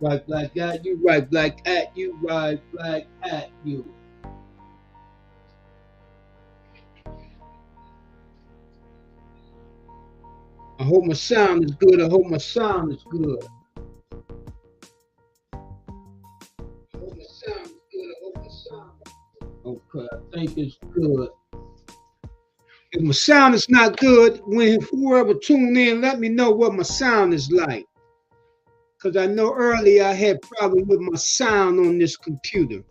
right, black at you, right, black at you, right, black at you. I hope my sound is good. I hope my sound is good. I hope my sound is good. I hope my sound is good. Okay, I think it's good. If my sound is not good, when whoever tune in, let me know what my sound is like. Because I know earlier I had problem with my sound on this computer.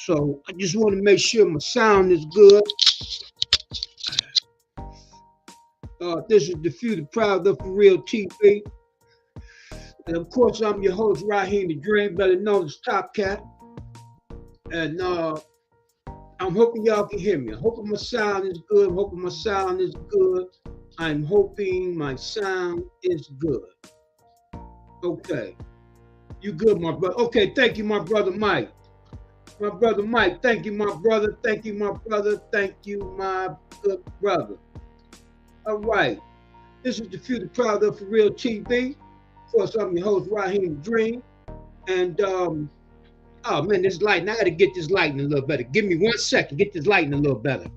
So I just want to make sure my sound is good. This is the Few the Proud of For Real TV. And of course, I'm your host, Raheem the Dream, better known as Top Cat. And I'm hoping y'all can hear me. I'm hoping my sound is good. I'm hoping my sound is good. I'm hoping my sound is good. Okay. You good, my brother? Okay, thank you, my brother Mike. My brother Mike, thank you, my brother. Thank you, my brother. Thank you, my good brother. All right. This is the Few the Proud of For Real TV. Of course, I'm your host, Raheem Dream. And oh man, this lighting, I gotta get this lighting a little better. Give me 1 second, get this lighting a little better.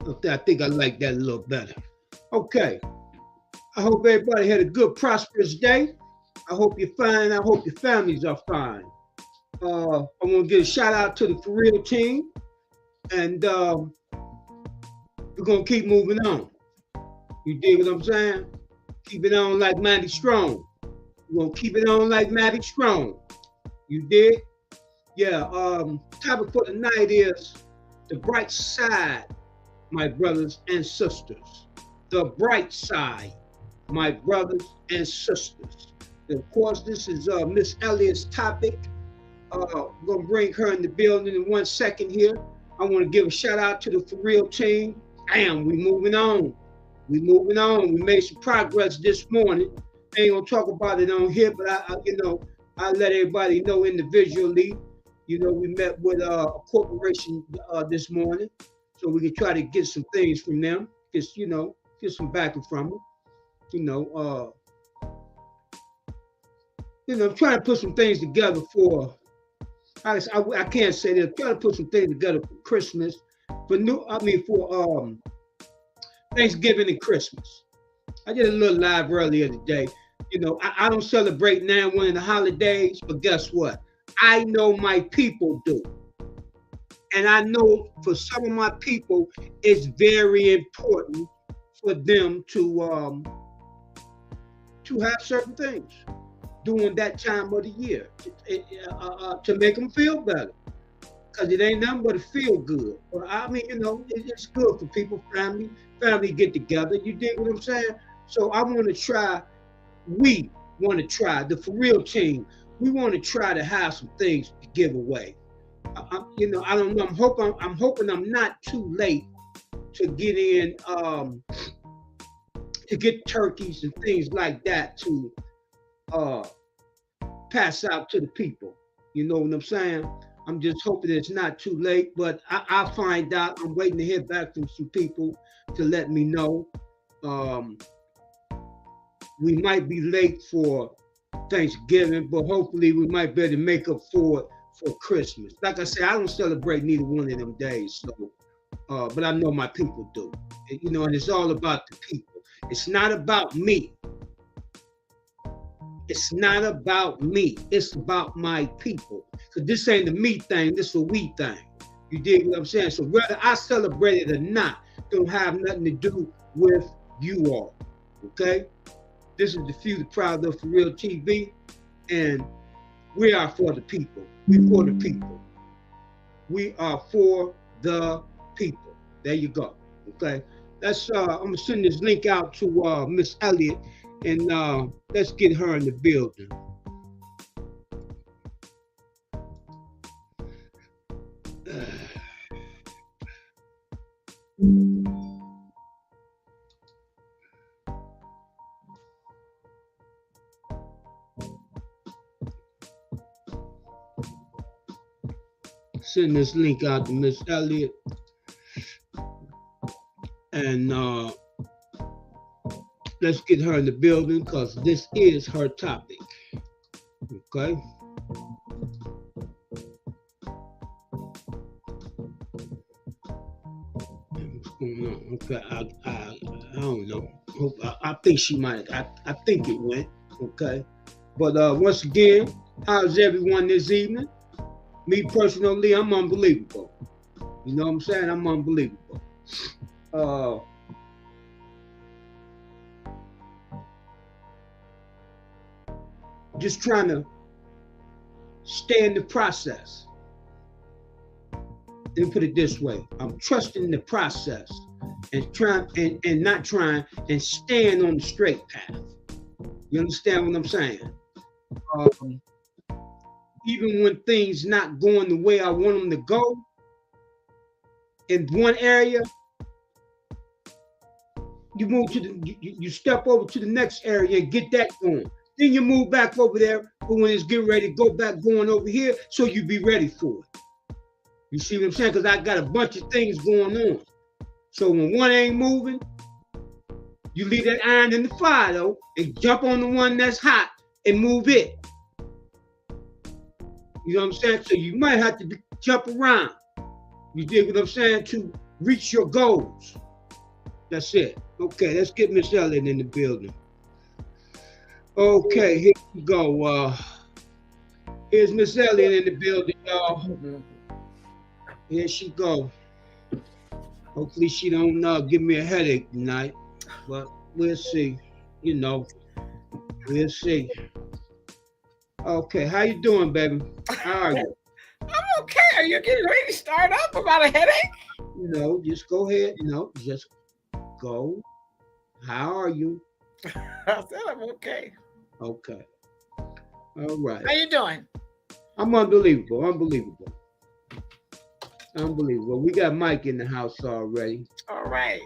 Okay, I think I like that a little better. Okay. I hope everybody had a good, prosperous day. I hope you're fine. I hope your families are fine. I want to give a shout out to the For Real team, and we're gonna keep moving on. You dig what I'm saying? Keep it on like Matty Strong. We're gonna keep it on like Matty Strong. You dig? Yeah. Topic for the night is the bright side, my brothers and sisters. The bright side, my brothers and sisters. And of course, this is Miss Elliott's topic. I'm gonna bring her in the building in 1 second here. I want to give a shout out to the For Real team. Damn, we moving on. We moving on. We made some progress this morning. I ain't gonna talk about it on here, but I let everybody know individually. We met with a corporation this morning, so we can try to get some things from them. Just get some backing from them. You know, I'm trying to put some things together for. I can't say this. Trying to put some things together for Christmas, for Thanksgiving and Christmas. I did a little live earlier today. I don't celebrate now one of the holidays, but guess what? I know my people do. And I know for some of my people, it's very important for them to have certain things during that time of the year to make them feel better. Because it ain't nothing but to feel good. Well, I mean, it's good for people, family get together. You dig what I'm saying? So we want to try, the For Real team, we want to try to have some things to give away. I don't know. I'm hoping I'm not too late to get in, to get turkeys and things like that to uh, pass out to the people. You know what I'm saying? I'm just hoping it's not too late, but I'll find out. I'm waiting to hear back from some people to let me know. Um, we might be late for Thanksgiving, but hopefully we might be able to make up for it for Christmas. Like I said, I don't celebrate neither one of them days, so but I know my people do. And it's all about the people. It's not about me. It's not about me. It's about my people. Because this ain't a me thing. This is a we thing. You dig what I'm saying? So whether I celebrate it or not, don't have nothing to do with you all. Okay? This is the Few the Proud of For Real TV, and we are for the people. We for the people. We are for the people. There you go. Okay? I'm gonna send this link out to Miss Elliott, and let's get her in the building. Send this link out to Miss Elliott, and let's get her in the building because this is her topic. Okay. What's going on? Okay, I don't know. I think she might. I think it went. Okay. But once again, how's everyone this evening? Me personally, I'm unbelievable. You know what I'm saying? I'm unbelievable. Just trying to stay in the process. Let me put it this way: I'm trusting the process and trying and not trying and staying on the straight path. You understand what I'm saying? Even when things not going the way I want them to go in one area, you move to you step over to the next area and get that going. Then you move back over there for when it's getting ready to go back going over here, so you be ready for it. You see what I'm saying? Because I got a bunch of things going on. So when one ain't moving, you leave that iron in the fire though, and jump on the one that's hot and move it. You know what I'm saying? So you might have to jump around. You dig what I'm saying? To reach your goals. That's it. Okay, let's get Miss Elliott in the building. Okay, here we go. Here's Miss Elliott in the building, y'all. Here she go. Hopefully she don't give me a headache tonight, but we'll see. You know, we'll see. Okay, how you doing, baby? How are you? I'm okay. Are you getting ready to start up about a headache? You know, just go ahead. You know, just go. How are you? I said I'm okay. Okay. All right. How you doing? I'm unbelievable. Unbelievable. We got Mike in the house already. All right.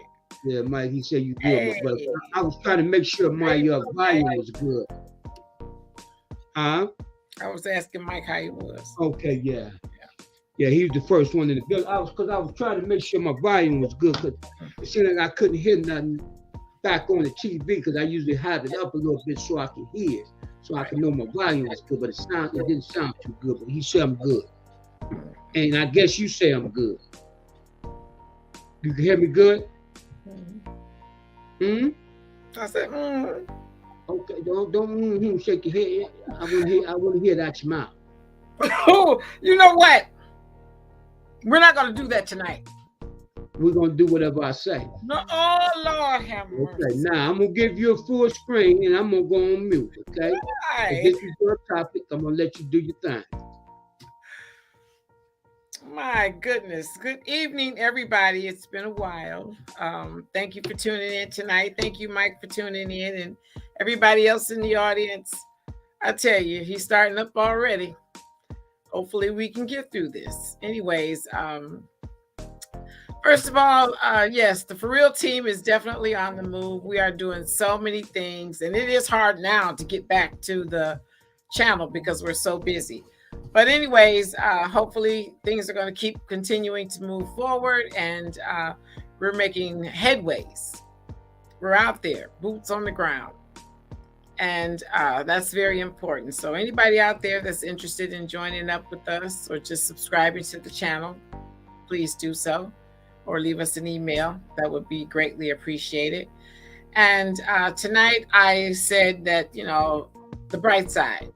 Yeah, Mike, he said you good, but I was trying to make sure my volume was good. Huh? I was asking Mike how he was. Okay, yeah. Yeah, he was the first one in the building. I was trying to make sure my volume was good because it seemed like I couldn't hear nothing back on the TV because I usually have it up a little bit so I can hear, so I can know my volume was good, but it didn't sound too good. But he said I'm good. And I guess you say I'm good. You can hear me good? I said, Okay, don't shake your head. I want to hear that out your mouth. Oh, you know what? We're not going to do that tonight. We're going to do whatever I say. No, oh, Lord have mercy. Okay, now I'm going to give you a full screen and I'm going to go on mute, okay? Right. This is your topic. I'm going to let you do your thing. My goodness. Good evening, everybody. It's been a while. Thank you for tuning in tonight. Thank you, Mike, for tuning in, and everybody else in the audience. I tell you, he's starting up already. Hopefully we can get through this. Anyways, first of all, yes, the For Real team is definitely on the move. We are doing so many things, and it is hard now to get back to the channel because we're so busy. But anyways, hopefully things are going to keep continuing to move forward, and we're making headways. We're out there, boots on the ground. And that's very important. So anybody out there that's interested in joining up with us or just subscribing to the channel, please do so, or leave us an email. That would be greatly appreciated. And tonight I said that, the bright side.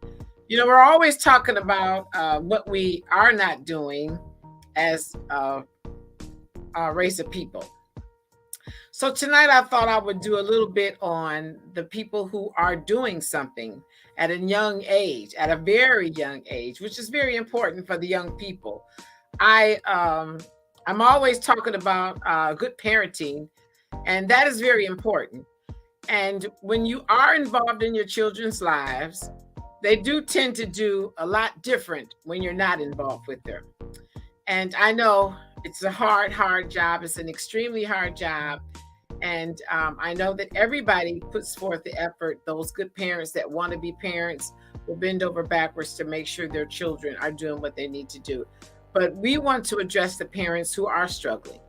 We're always talking about what we are not doing as a race of people. So tonight I thought I would do a little bit on the people who are doing something at a young age, at a very young age, which is very important for the young people. I'm always talking about good parenting, and that is very important. And when you are involved in your children's lives, they do tend to do a lot different when you're not involved with them. And I know it's a hard job. It's an extremely hard job. And I know that everybody puts forth the effort. Those good parents that want to be parents will bend over backwards to make sure their children are doing what they need to do. But we want to address the parents who are struggling,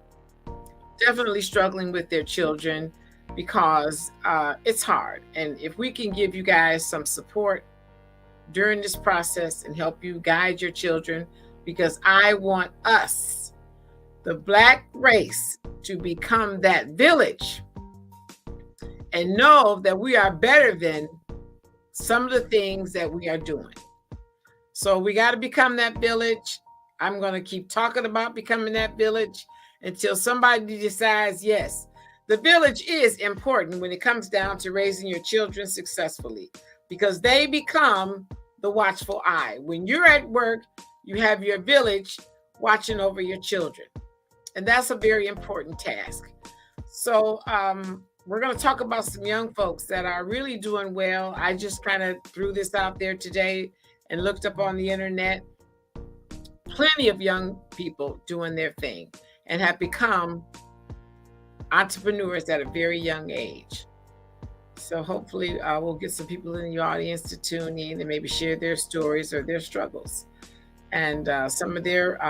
definitely struggling with their children, because it's hard. And if we can give you guys some support during this process and help you guide your children, because I want us, the Black race, to become that village and know that we are better than some of the things that we are doing. So we got to become that village. I'm going to keep talking about becoming that village until somebody decides, yes, the village is important when it comes down to raising your children successfully, because they become the watchful eye. When you're at work, you have your village watching over your children. And that's a very important task. So we're going to talk about some young folks that are really doing well. I just kind of threw this out there today and looked up on the internet. Plenty of young people doing their thing and have become entrepreneurs at a very young age. So hopefully we'll get some people in the audience to tune in and maybe share their stories or their struggles and some of their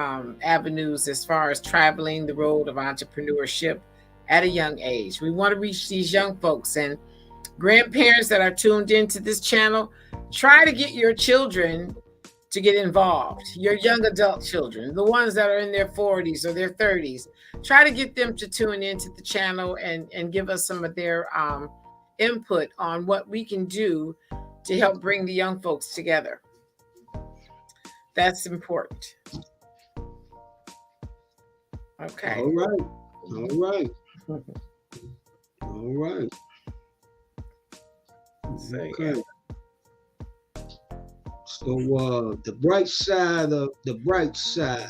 avenues as far as traveling the road of entrepreneurship at a young age. We want to reach these young folks, and grandparents that are tuned into this channel, try to get your children to get involved, your young adult children, the ones that are in their 40s or their 30s. Try to get them to tune into the channel and give us some of their input on what we can do to help bring the young folks together. That's important. Okay. All right. All right. All right. Okay. So the bright side of the bright side,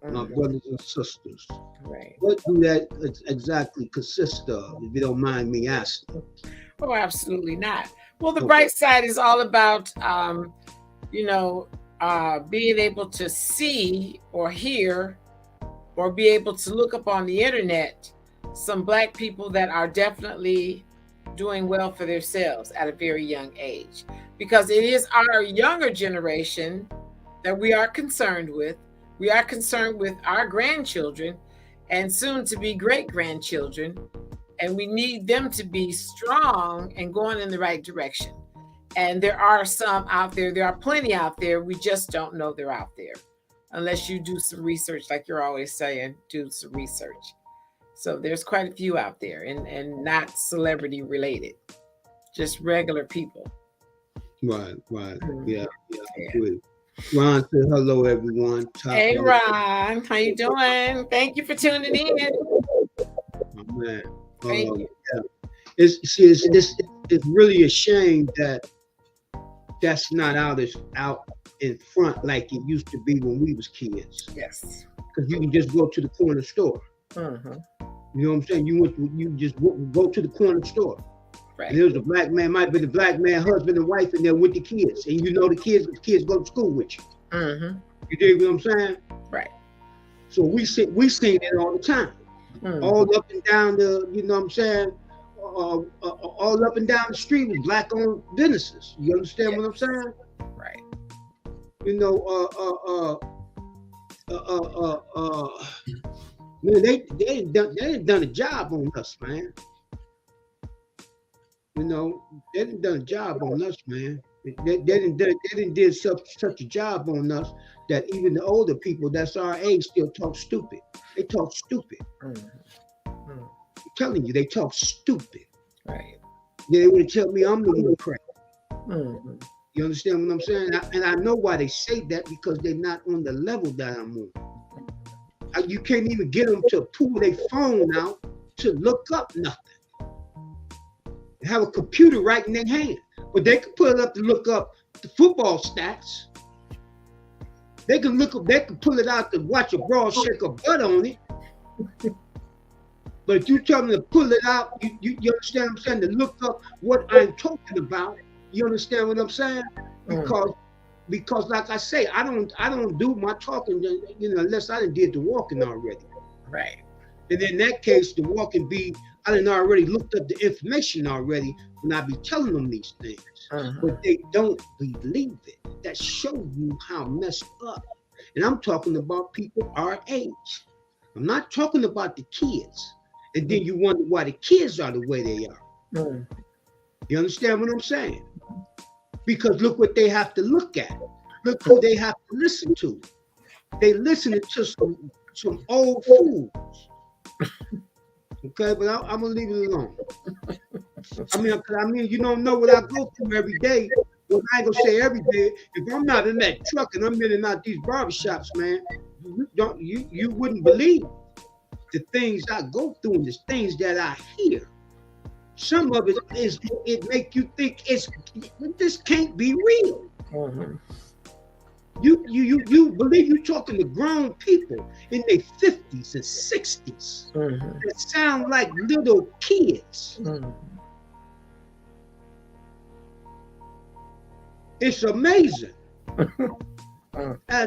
my brothers and sisters. Right. What do that exactly consist of, if you don't mind me asking? Oh, absolutely not. Well, the bright side is all about, being able to see or hear or be able to look up on the internet some Black people that are definitely doing well for themselves at a very young age. Because it is our younger generation that we are concerned with. We are concerned with our grandchildren and soon to be great-grandchildren. And we need them to be strong and going in the right direction. And there are some out there. There are plenty out there. We just don't know they're out there. Unless you do some research, like you're always saying, do some research. So there's quite a few out there and not celebrity related, just regular people. Right. Yeah. Good. Ron said hello, everyone. Hey, Ron. How you doing? Thank you for tuning in. Oh, man. Thank you. Yeah. It's really a shame that that's not out in front like it used to be when we was kids. Yes. Because you can just go to the corner store. Mm-hmm. You know what I'm saying? You just go to the corner store. Right. And there's a Black man, might be the Black man, husband and wife in there with the kids. And you know the kids go to school with you. Mm-hmm. You dig what I'm saying? Right. So we see it all the time. Mm-hmm. All up and down the, you know what I'm saying? All up and down the street with Black-owned businesses. You understand what I'm saying? Right. You know, man, they ain't done a job on us, man. You know, they didn't done a job on us, man. They didn't did such a job on us that even the older people that's our age still talk stupid. They talk stupid. Mm-hmm. I'm telling you, they talk stupid. Right. They would tell me I'm the one crazy. Mm-hmm. You understand what I'm saying? And I know why they say that, because they're not on the level that I'm on. You can't even get them to pull their phone out to look up nothing. They have a computer right in their hand, but they can pull it up to look up the football stats. They can pull it out to watch a broad shake a butt on it. But if you tell them to pull it out, you understand what I'm saying? To look up what I'm talking about. You understand what I'm saying? Because like I say, I don't do my talking, unless I done did the walking already. Right. And in that case, the walking be, I done already looked up the information already when I be telling them these things. But they don't believe it. That shows you how messed up And I'm talking about people our age. I'm not talking about the kids. And then you wonder why the kids are the way they are. Mm. You understand what I'm saying? Because look what they have to look at. Look who they have to listen to. They listening to some old fools. Okay, but I'm gonna leave it alone. I mean, you don't know what I go through every day. Well, I ain't gonna say every day. If I'm not in that truck and I'm in and out these barbershops, man, you wouldn't believe the things I go through and the things that I hear. Some of it make you think this can't be real. Mm-hmm. You believe you're talking to grown people in their 50s and 60s Mm-hmm. that sound like little kids. Mm-hmm. It's amazing. And I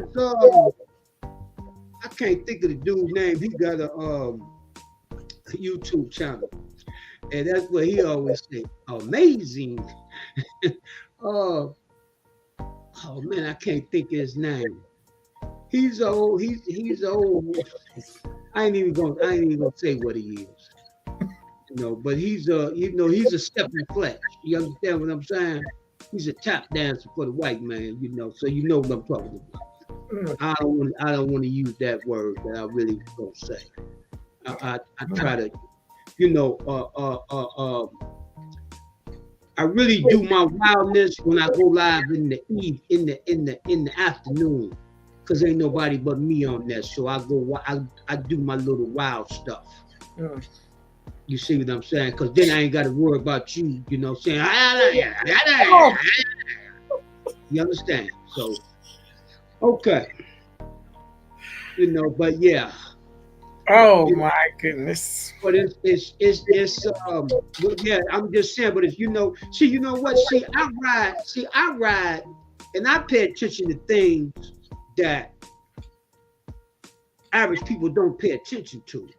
can't think of the dude's name. He got a YouTube channel, and that's what he always say. Amazing. Oh man, I can't think of his name. He's old. He's old. I ain't even gonna say what he is. But he's a step in flesh. You understand what I'm saying? He's a tap dancer for the white man. So you know what I'm talking about. I don't want to use that word that I really don't say. I try to, I really do my wildness when I go live in the afternoon, because ain't nobody but me on there. So I do my little wild stuff. You see what I'm saying? Because then I ain't got to worry about you, saying, you understand? So, okay. But yeah. Oh my goodness. But it's yeah, I'm just saying, but if see, you know what? See, I ride and I pay attention to things that average people don't pay attention to.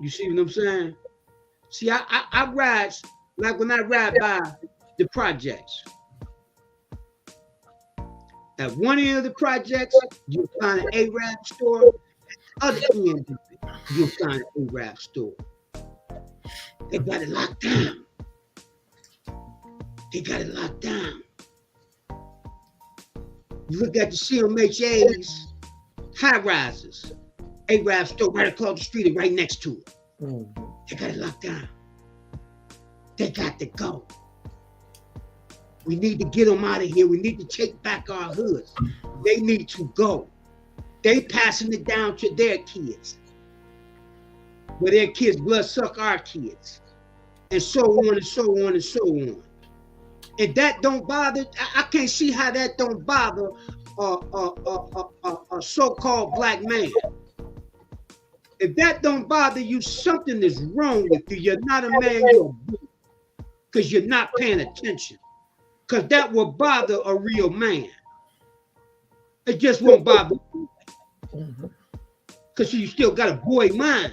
You see what I'm saying? See, I ride, like when I ride by the projects. At one end of the projects, you'll find an Arab store. At the other end, you'll find an Arab store. They got it locked down. You look at the CMHA's high rises. Arab store right across the street and right next to it. They got it locked down. They got to go. We need to get them out of here. We need to take back our hoods. They need to go. They passing it down to their kids. Where their kids blood suck our kids. And so on and so on and so on. And that don't bother, I can't see how that don't bother a so-called black man. If that don't bother you, something is wrong with you. You're not a man, you're a boy. Because you're not paying attention. Because that will bother a real man. It just won't bother you. Because you still got a boy mind.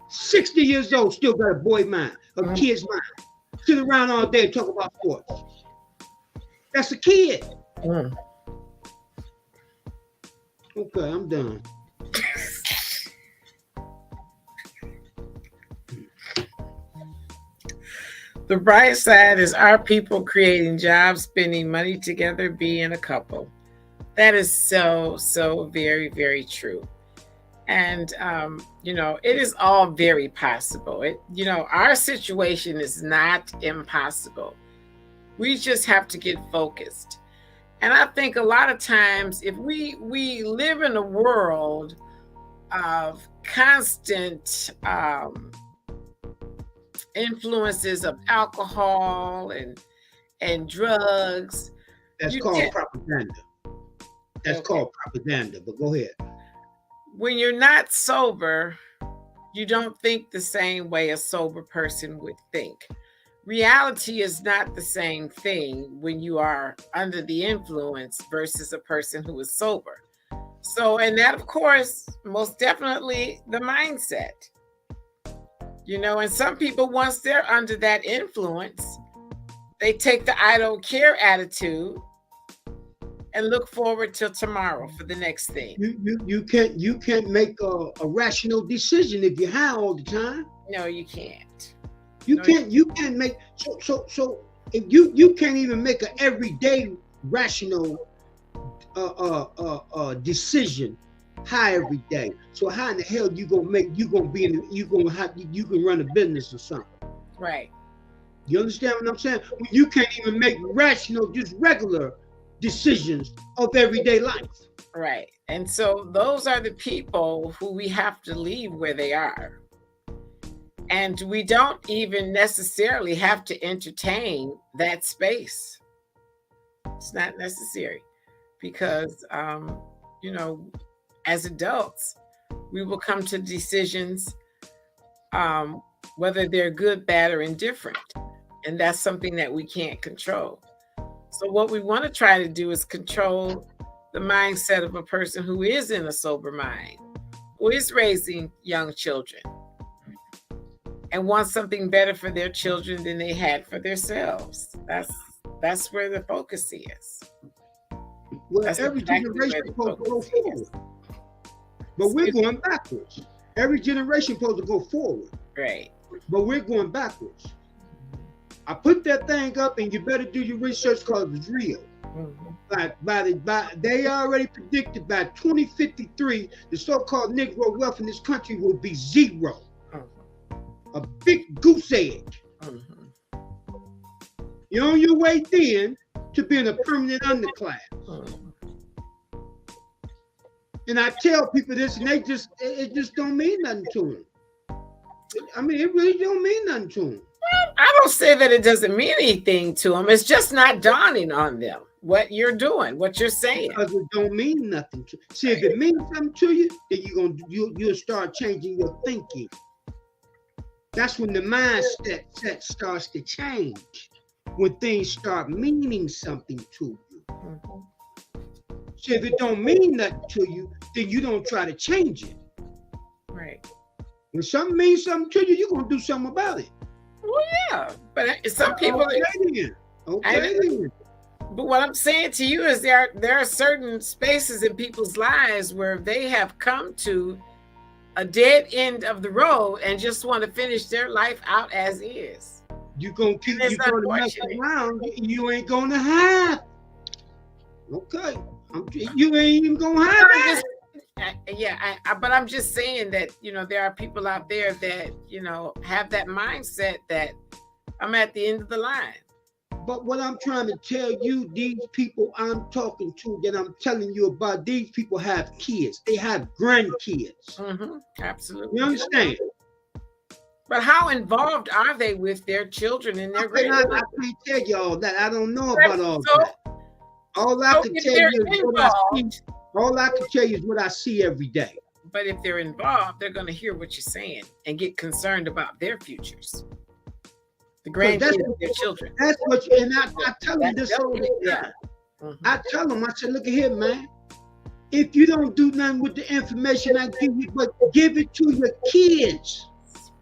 60 years old, still got a boy mind, a kid's mind. Sit around all day and talk about sports. That's a kid. Okay, I'm done. The bright side is our people creating jobs, spending money together, being a couple. That is so very, very true. And, it is all very possible. Our situation is not impossible. We just have to get focused. And I think a lot of times if we live in a world of constant influences of alcohol and drugs. That's called propaganda. That's called propaganda, but go ahead. When you're not sober, you don't think the same way a sober person would think. Reality is not the same thing when you are under the influence versus a person who is sober. So, and that, of course, most definitely the mindset. And some people, once they're under that influence, they take the I don't care attitude and look forward till tomorrow for the next thing. You can't make a rational decision if you're high all the time. No, you can't. You can't make so if you can't even make an everyday rational decision high every day. So how in the hell you can run a business or something? Right. You understand what I'm saying? When you can't even make rational, just regular decisions of everyday life. Right. And so those are the people who we have to leave where they are. And we don't even necessarily have to entertain that space. It's not necessary because, as adults, we will come to decisions, whether they're good, bad, or indifferent. And that's something that we can't control. So what we want to try to do is control the mindset of a person who is in a sober mind, who is raising young children and wants something better for their children than they had for themselves. That's where the focus is. Well, every generation is supposed to go forward. But we're going backwards. Every generation is supposed to go forward. Right. But we're going backwards. I put that thing up, and you better do your research because it's real. Mm-hmm. They already predicted by 2053, the so-called Negro wealth in this country will be zero. Mm-hmm. A big goose egg. Mm-hmm. You're on your way then to being a permanent underclass. Mm-hmm. And I tell people this, and it just don't mean nothing to them. I mean, it really don't mean nothing to them. I don't say that it doesn't mean anything to them. It's just not dawning on them what you're doing, what you're saying. Because it don't mean nothing to. See, if it means something to you, then you'll start changing your thinking. That's when the mindset starts to change. When things start meaning something to you. Mm-hmm. So if it don't mean nothing to you, then you don't try to change it. Right. When something means something to you, you're gonna do something about it. Well, yeah, but some people. Okay. But what I'm saying to you is there are certain spaces in people's lives where they have come to a dead end of the road and just want to finish their life out as is. You're gonna keep mess around. You ain't gonna have. Okay, you ain't even gonna have that. But I'm just saying that, there are people out there that, have that mindset that I'm at the end of the line. But what I'm trying to tell you, these people I'm talking to, that I'm telling you about, these people have kids. They have grandkids. Mm-hmm. Absolutely. You understand? But how involved are they with their children and their grandchildren? I can't tell you all that. I don't know about all that. All I can tell you is what I see. All I can tell you is what I see every day. But if they're involved, they're going to hear what you're saying and get concerned about their futures. The grandkids of their children. That's what and I tell them this all the time. Mm-hmm. I tell them, I said, look at here, man. If you don't do nothing with the information I give you, but give it to your kids.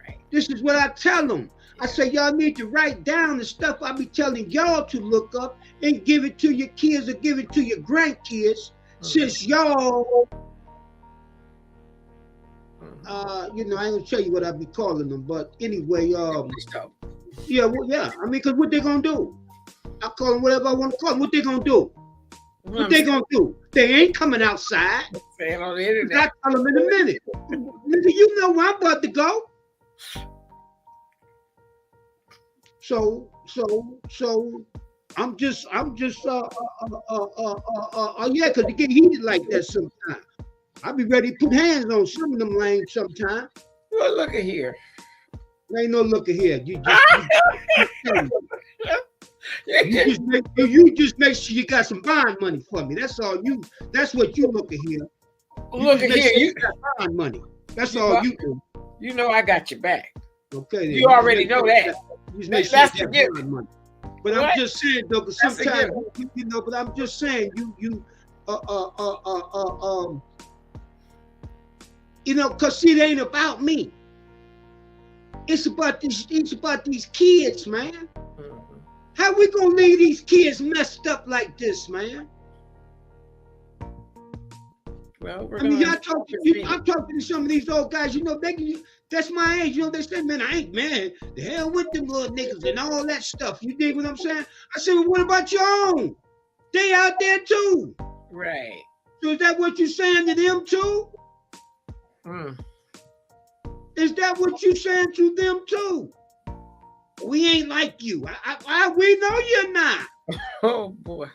Right. This is what I tell them. I say, y'all need to write down the stuff I be telling y'all to look up and give it to your kids or give it to your grandkids. Since y'all, I ain't gonna tell you what I be calling them, but anyway, I mean, because what they gonna do? I call them whatever I want to call them. What they gonna do? What they gonna do? They ain't coming outside. Say it on the internet. I tell them in a minute. Nigga, you know where I'm about to go. So I'm just yeah, because it get heated like that sometimes. I be ready to put hands on some of them lanes sometimes. Well, look at here. There ain't no look at here. You just make sure you got some bond money for me. That's all you. That's what you look at here. Look at here. You got bond money. That's all you do. You know I got your back. Okay. Then. You already know that. That's the gift. But I'm just saying though, because sometimes but I'm just saying because see, it ain't about me. It's about these kids, man. Mm-hmm. How we gonna leave these kids messed up like this, man? Well, we're I mean, gonna y'all talk to you. I'm talking to some of these old guys. You know, that's my age. You know, they say, man, I ain't man. The hell with them little niggas and all that stuff. You dig what I'm saying? I said, well, what about your own? They out there too. Right. So is that what you're saying to them too? Is that what you're saying to them too? We ain't like you. We know you're not. Oh boy.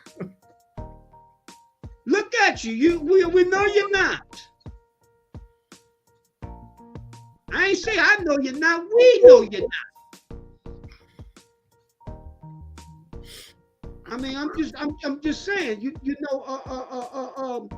Look at you. We know you're not. I ain't say I know you're not. We know you're not. I mean, I'm just saying. You know.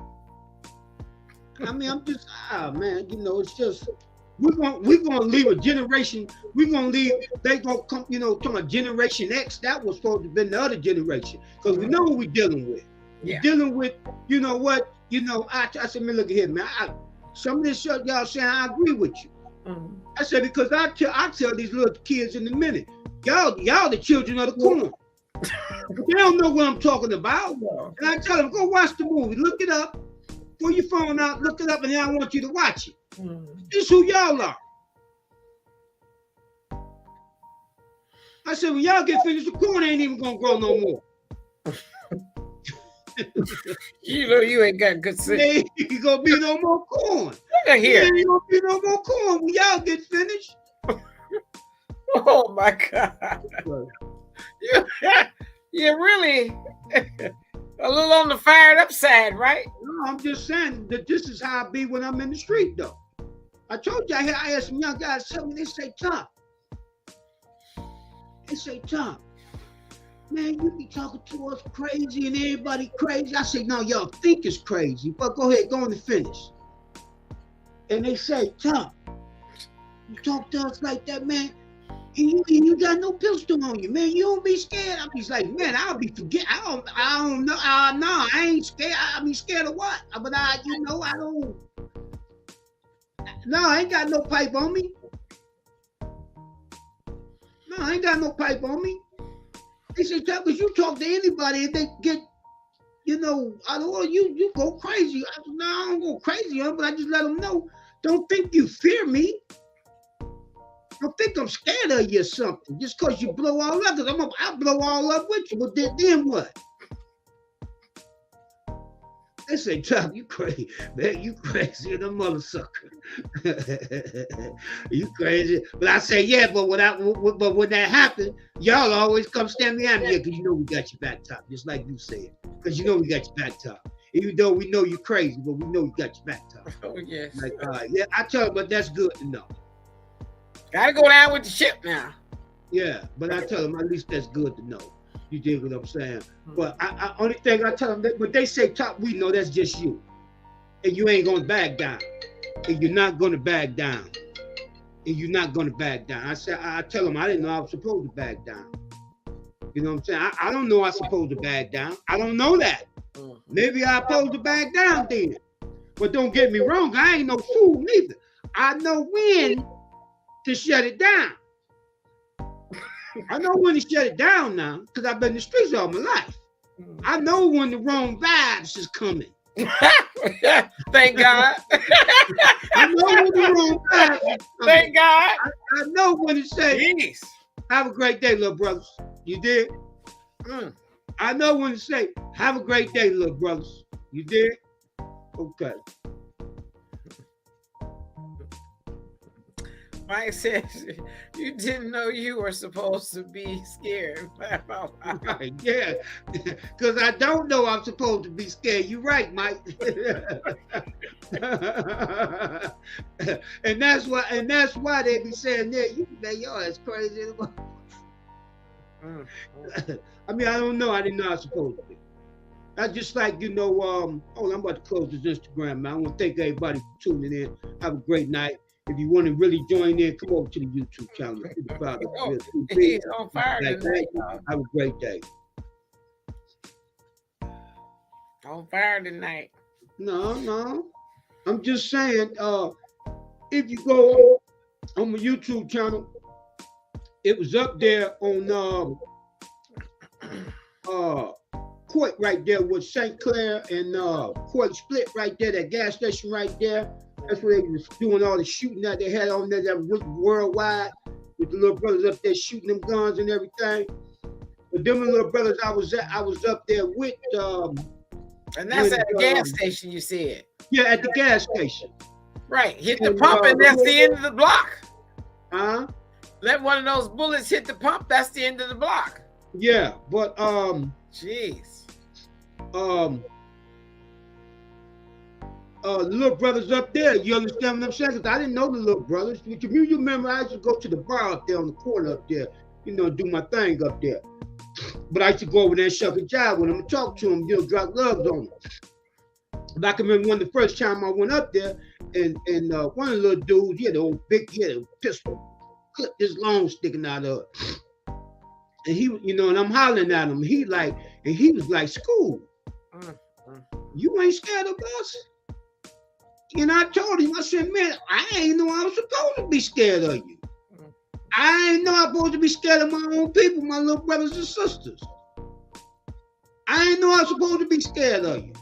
I mean, I'm just man. You know, it's just we're gonna leave a generation. We're gonna leave. They gonna come. You know, talking about Generation X. That was supposed to be the other generation because we know what we're dealing with. We're dealing with. You know what? You know, I said, man, look at here, man. Some of this shit y'all saying, I agree with you. I said, because I tell these little kids in a minute, y'all the children of the corn. They don't know what I'm talking about. And I tell them, go watch the movie, look it up, pull your phone out, look it up, and then I want you to watch it. This is who y'all are. I said, when y'all get finished, the corn ain't even gonna grow no more. You know you ain't got good sense. There ain't gonna be no more corn. Look at here. There ain't gonna be no more corn when y'all get finished. Oh my God. You're really a little on the fired up side, right? No, I'm just saying that this is how I be when I'm in the street, though. I told you I had some young guys tell me, they say, Tom, man, you be talking to us crazy and everybody crazy. I say, no, y'all think it's crazy, but go ahead, go on and finish. And they say, Tom, you talk to us like that, man, and you got no pistol on you, man. You don't be scared. He's like, man, I'll be forget. I don't know. No, I ain't scared. I be scared of what? But I don't. No, I ain't got no pipe on me. No, I ain't got no pipe on me. They say, because you talk to anybody and they get, you know, you go crazy. I said, no, I don't go crazy, but I just let them know, don't think you fear me. Don't think I'm scared of you or something. Just because you blow all up, because I'll blow all up with you, but then what? They say, Tom, you crazy. Man, you crazy in a mother sucker. You crazy. But I say, yeah, but when that happens, y'all always come stand behind me because you know we got your back, Top, just like you said. Because you know we got your back, Top. Even though we know you're crazy, but we know you got your back, Top. Oh, yes. Like, yeah, I tell you, but that's good to know. Gotta go down with the ship now. Yeah, but I tell them, at least that's good to know. You dig what I'm saying? But I only thing I tell them, but they say, Top, we know that's just you. And you ain't going to back down. And you're not going to back down. And you're not going to back down. I tell them, I didn't know I was supposed to back down. You know what I'm saying? I don't know I'm supposed to back down. I don't know that. Maybe I'm supposed to back down then. But don't get me wrong, I ain't no fool neither. I know when to shut it down. I know when to shut it down now, because I've been in the streets all my life. I know when the wrong vibes is coming. Thank God. I know when the wrong vibes is coming. Thank God. I know when to say, Jeez. have a great day, little brothers. You did? I know when to say, have a great day, little brothers. You did? Okay. Mike says, you didn't know you were supposed to be scared. Right, yeah, because I don't know I'm supposed to be scared. You're right, Mike. and that's why they be saying, yeah, you man, y'all is crazy. I mean, I don't know. I didn't know I was supposed to be. That's just like, you know, I'm about to close this Instagram, man. I want to thank everybody for tuning in. Have a great night. If you want to really join in, come over to the YouTube channel. He's on fire tonight. Have a great day. On fire tonight. No. I'm just saying, if you go on my YouTube channel, it was up there on Court right there with St. Clair and Court Split right there, that gas station right there. That's where they was doing all the shooting that they had on there that went worldwide with the little brothers up there shooting them guns and everything. But them little brothers I was up there with. And that's at the gas station, you said? Yeah, at the gas station. Right. Hit the pump and that's the end of the block. Huh? Let one of those bullets hit the pump, that's the end of the block. Yeah, but jeez. Little brothers up there, you understand what I'm saying? Because I didn't know the little brothers. You remember I used to go to the bar up there on the corner up there, you know, do my thing up there. But I used to go over there and shuck a jive with them and talk to them, you know, drop loves on them. But I can remember when the first time I went up there, and one of the little dudes, he had a pistol, clip this long sticking out of it. And he, you know, and I'm hollering at him. He was like, "School, you ain't scared of us?" And I told him, I said, "Man, I ain't know I was supposed to be scared of you. I ain't know I was supposed to be scared of my own people, my little brothers and sisters. I ain't know I was supposed to be scared of you."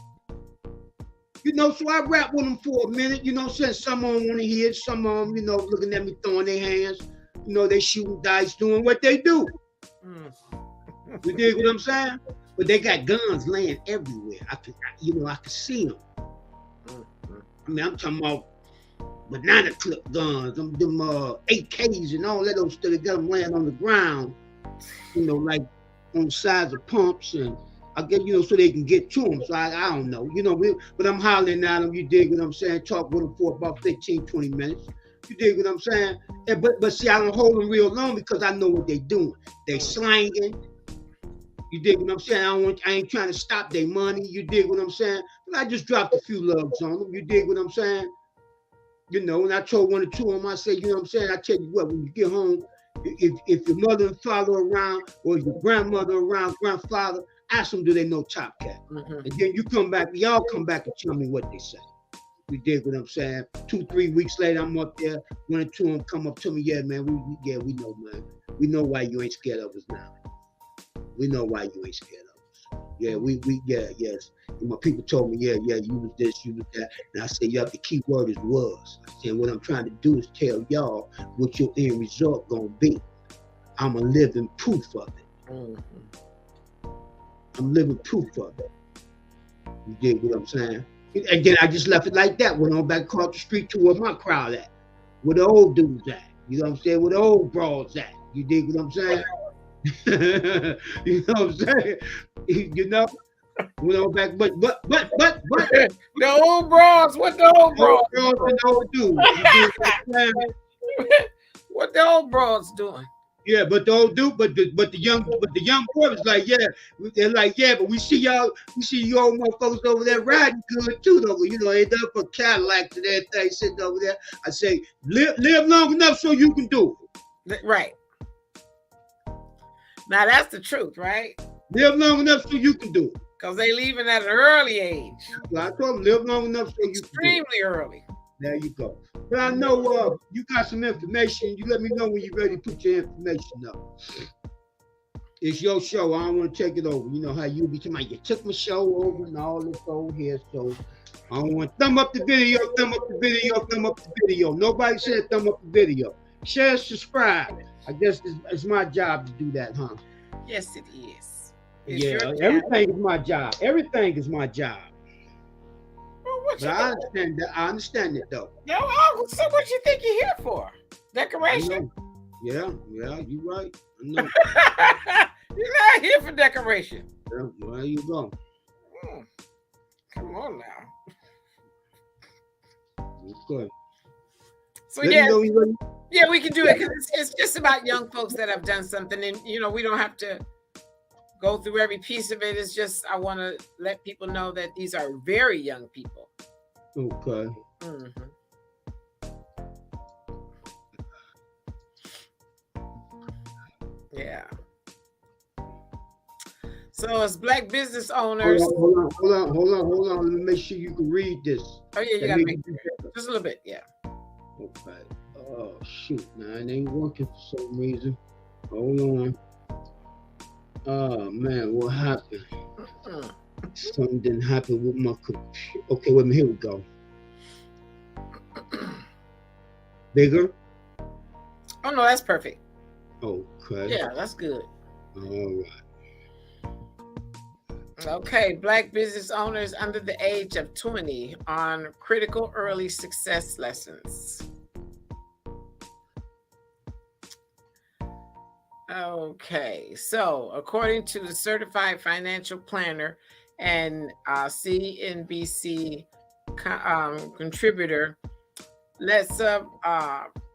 You know, so I rap with them for a minute, you know, since some of them want to hear, some of them, you know, looking at me throwing their hands, you know, they shooting dice, doing what they do. You dig what I'm saying? But they got guns laying everywhere. I could see them. I mean, I'm talking about banana clip guns, them AKs and all that old stuff. They got them laying on the ground, you know, like on the sides of pumps, and I guess, you know, so they can get to them. So I don't know, you know, but I'm hollering at them. You dig what I'm saying? Talk with them for about 15, 20 minutes. You dig what I'm saying? And, but see, I don't hold them real long because I know what they doing. They slanging. You dig what I'm saying? I ain't trying to stop their money. You dig what I'm saying? But I just dropped a few loves on them. You dig what I'm saying? You know, and I told one or two of them, I said, you know what I'm saying? I tell you what, when you get home, if your mother and father are around, or your grandmother around, grandfather, ask them, do they know Top Cat? And then you come back, y'all come back and tell me what they say. You dig what I'm saying? 2-3 weeks later, I'm up there. One or two of them come up to me, yeah, man, we know, man. We know why you ain't scared of us now. We know why you ain't scared of us. Yeah, yes. And my people told me, yeah, you was this, you was that. And I said, yeah, the key word is was. I said, what I'm trying to do is tell y'all what your end result gonna be. I'm a living proof of it. I'm living proof of it. You dig what I'm saying? And then I just left it like that. Went on back across the street to where my crowd at. Where the old dudes at. You know what I'm saying? Where the old broads at. You dig what I'm saying? You know what I'm saying? You know? Went on back, but the old broads, what the old broads? And the old dudes. You dig what I'm saying? What the old broads doing? Yeah, but the old dude, but the young boy was like, yeah, they're like, yeah, but we see you old motherfuckers over there riding good too, though. You know, they done for Cadillacs and everything sitting over there. I say, live long enough so you can do it. Right. Now that's the truth, right? Live long enough so you can do it. Because they leaving at an early age. Well, I told them, live long enough so you can do it. Extremely early. There you go. But I know you got some information. You let me know when you're ready to put your information up. It's your show. I don't want to take it over. You know how you be talking, you took my show over and all this over here. So I don't want to thumb up the video, thumb up the video, thumb up the video. Nobody said thumb up the video. Share, subscribe. I guess it's my job to do that, huh? Yes, it is. Everything is my job. Everything is my job. But I understand it though. No, so what you think you're here for? Decoration? Yeah, you're right. I know. You're not here for decoration. Yeah, well, you go. Come on now. Okay. So yeah, we can do it because it's just about young folks that have done something, and you know we don't have to go through every piece of it. It's just I want to let people know that these are very young people. Okay. Yeah. So as Black business owners. Hold on. Let me make sure you can read this. Oh yeah, you gotta make it just a little bit. Yeah. Okay. Oh shoot, now it ain't working for some reason. Hold on. Oh man, what happened? Mm. Something didn't happen with my computer. Okay, wait a minute. Here we go. Bigger. Oh no, that's perfect. Okay. Yeah, that's good. All right. Okay, Black business owners under the age of 20 on critical early success lessons. Okay, so according to the certified financial planner and CNBC contributor Letsa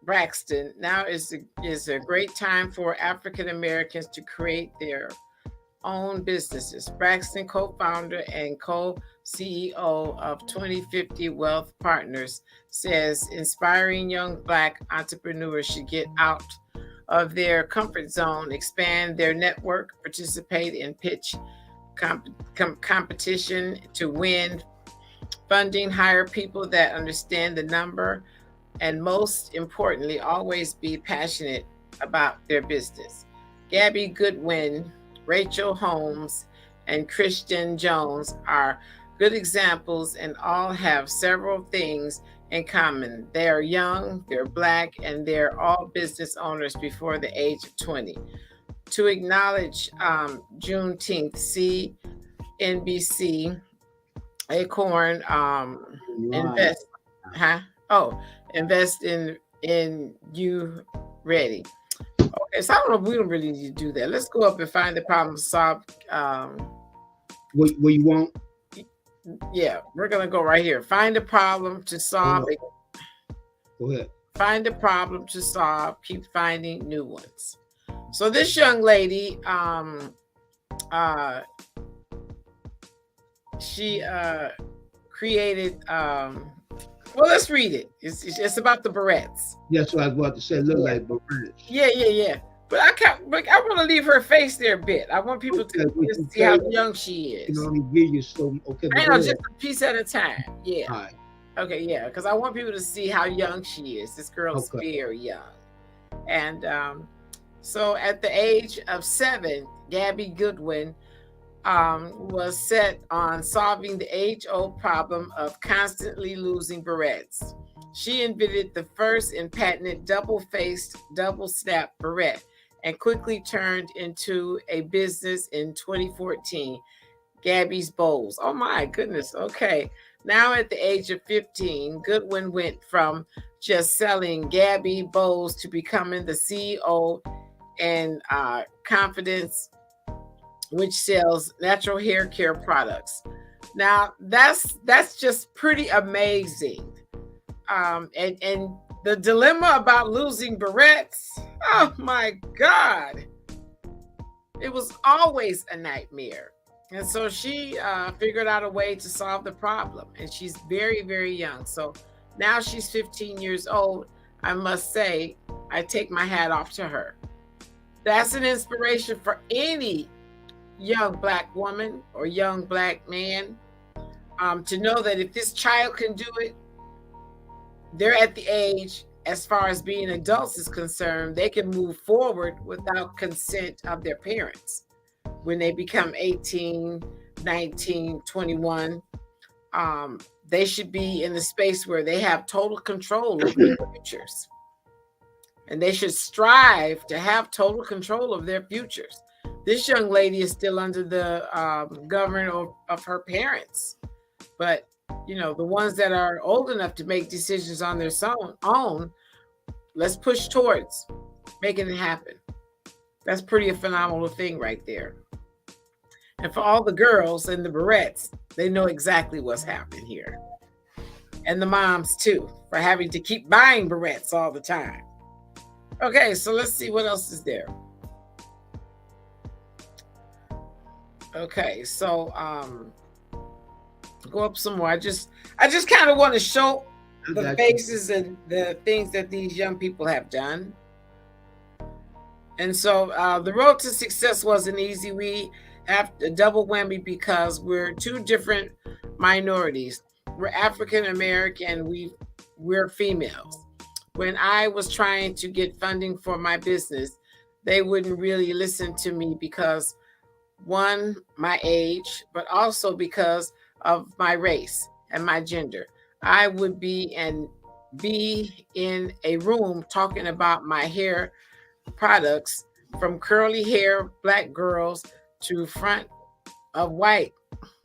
Braxton, now is a great time for African Americans to create their own businesses. Braxton, co-founder and co-CEO of 2050 Wealth Partners, says inspiring young Black entrepreneurs should get out of their comfort zone, expand their network, participate in pitch competition to win funding, hire people that understand the number, and most importantly, always be passionate about their business. Gabby Goodwin, Rachel Holmes, and Christian Jones are good examples and all have several things in common. They are young, they're Black, and they're all business owners before the age of 20. To acknowledge Juneteenth, CNBC Acorn invest, huh? Oh, invest in you ready. Okay, so I don't know if we don't really need to do that. Let's go up and find the problem solved. What you want? Yeah, we're gonna go right here. Find a problem to solve. Go ahead. Find a problem to solve. Keep finding new ones. So this young lady, she created. Well, let's read it. It's about the barrettes. That's what I was about to say. Look like barrettes. Yeah. But I can't. But I want to leave her face there a bit. I want people to see how young she is. Can only give you so. Okay. I know, just a piece at a time. Yeah. All right. Okay. Yeah, because I want people to see how young she is. This girl's very young, and so at the age of 7, Gabby Goodwin was set on solving the age-old problem of constantly losing barrettes. She invented the first and patented double-faced, double-snap barrette and quickly turned into a business in 2014, Gabby's Bows. Oh my goodness, okay. Now at the age of 15, Goodwin went from just selling Gabby Bows to becoming the CEO and Confidence, which sells natural hair care products. Now that's just pretty amazing. And the dilemma about losing barrettes, oh my God, it was always a nightmare. And so she figured out a way to solve the problem. And she's very, very young. So now she's 15 years old. I must say, I take my hat off to her. That's an inspiration for any young Black woman or young Black man to know that if this child can do it, they're at the age, as far as being adults is concerned, they can move forward without consent of their parents. When they become 18, 19, 21, they should be in the space where they have total control of their futures. And they should strive to have total control of their futures. This young lady is still under the government of her parents. But, you know, the ones that are old enough to make decisions on their own, let's push towards making it happen. That's pretty a phenomenal thing right there. And for all the girls and the barrettes, they know exactly what's happening here. And the moms, too, for having to keep buying barrettes all the time. Okay, so let's see what else is there. Okay, so go up some more. I just kind of want to show the faces and the things that these young people have done. And so the road to success wasn't easy. We have a double whammy because we're two different minorities. We're African American, we're females. When I was trying to get funding for my business, they wouldn't really listen to me because one, my age, but also because of my race and my gender. I would be in a room talking about my hair products, from curly hair black girls to front of white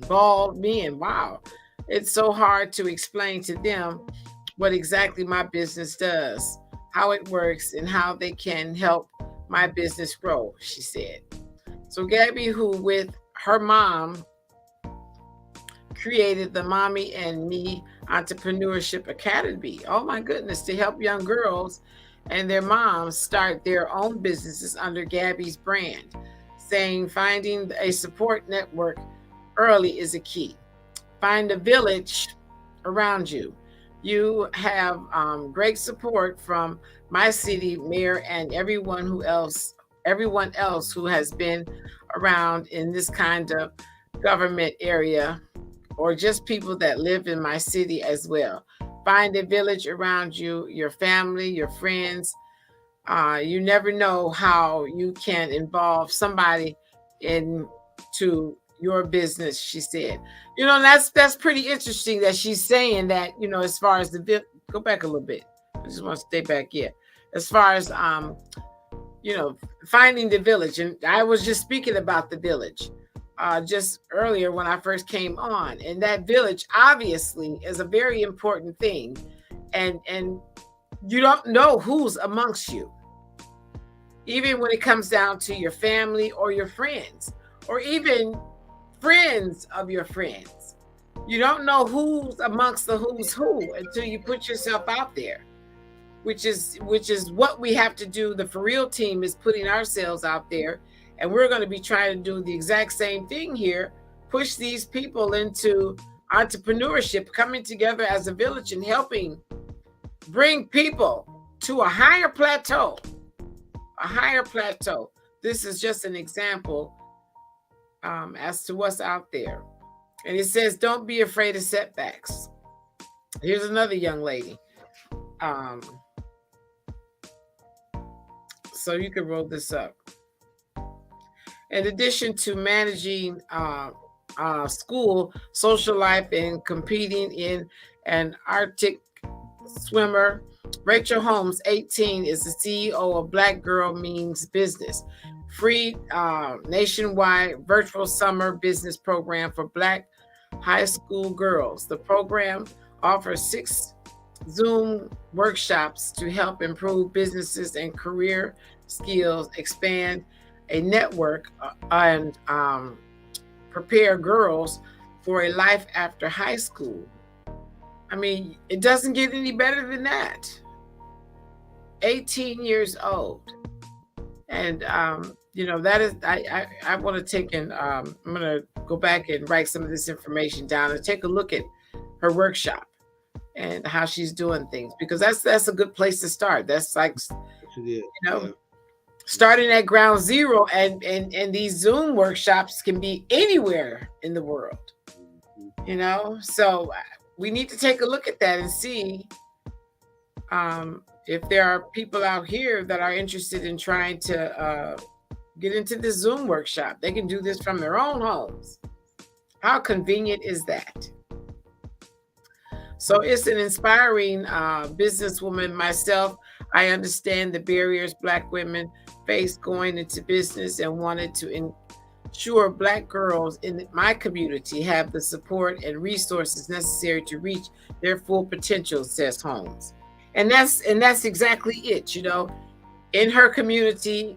bald men. Wow. It's so hard to explain to them what exactly my business does, how it works, and how they can help my business grow, she said. So Gabby, who with her mom created the Mommy and Me Entrepreneurship Academy. Oh my goodness, to help young girls and their moms start their own businesses under Gabby's brand, saying finding a support network early is a key. Find a village around you. You have great support from my city mayor and everyone else who has been around in this kind of government area, or just people that live in my city as well. Find a village around you, your family, your friends. You never know how you can involve somebody into your business, she said. You know, that's pretty interesting that she's saying that, you know, as far as go back a little bit. I just want to stay back here. As far as you know, finding the village. And I was just speaking about the village just earlier when I first came on. And that village obviously is a very important thing. And you don't know who's amongst you. Even when it comes down to your family or your friends, or even friends of your friends. You don't know who's amongst the who's who until you put yourself out there, which is what we have to do. The For Real team is putting ourselves out there, and we're going to be trying to do the exact same thing here, push these people into entrepreneurship, coming together as a village and helping bring people to a higher plateau. This is just an example as to what's out there. And it says, don't be afraid of setbacks. Here's another young lady. So you can roll this up. In addition to managing school, social life, and competing in an Arctic swimmer, Rachel Holmes, 18, is the CEO of Black Girl Means Business, free nationwide virtual summer business program for Black high school girls. The program offers 6 Zoom workshops to help improve businesses and career skills, expand a network, and prepare girls for a life after high school. I mean, it doesn't get any better than that. 18 years old. And, you know, that is, I want to take and I'm going to go back and write some of this information down and take a look at her workshop and how she's doing things, because that's a good place to start. That's like, you know, starting at ground zero, and these Zoom workshops can be anywhere in the world, you know? So we need to take a look at that and see if there are people out here that are interested in trying to get into the Zoom workshop. They can do this from their own homes. How convenient is that? So it's an inspiring businesswoman myself. I understand the barriers Black women face going into business and wanted to ensure Black girls in my community have the support and resources necessary to reach their full potential, says Holmes. And that's exactly it, you know, in her community,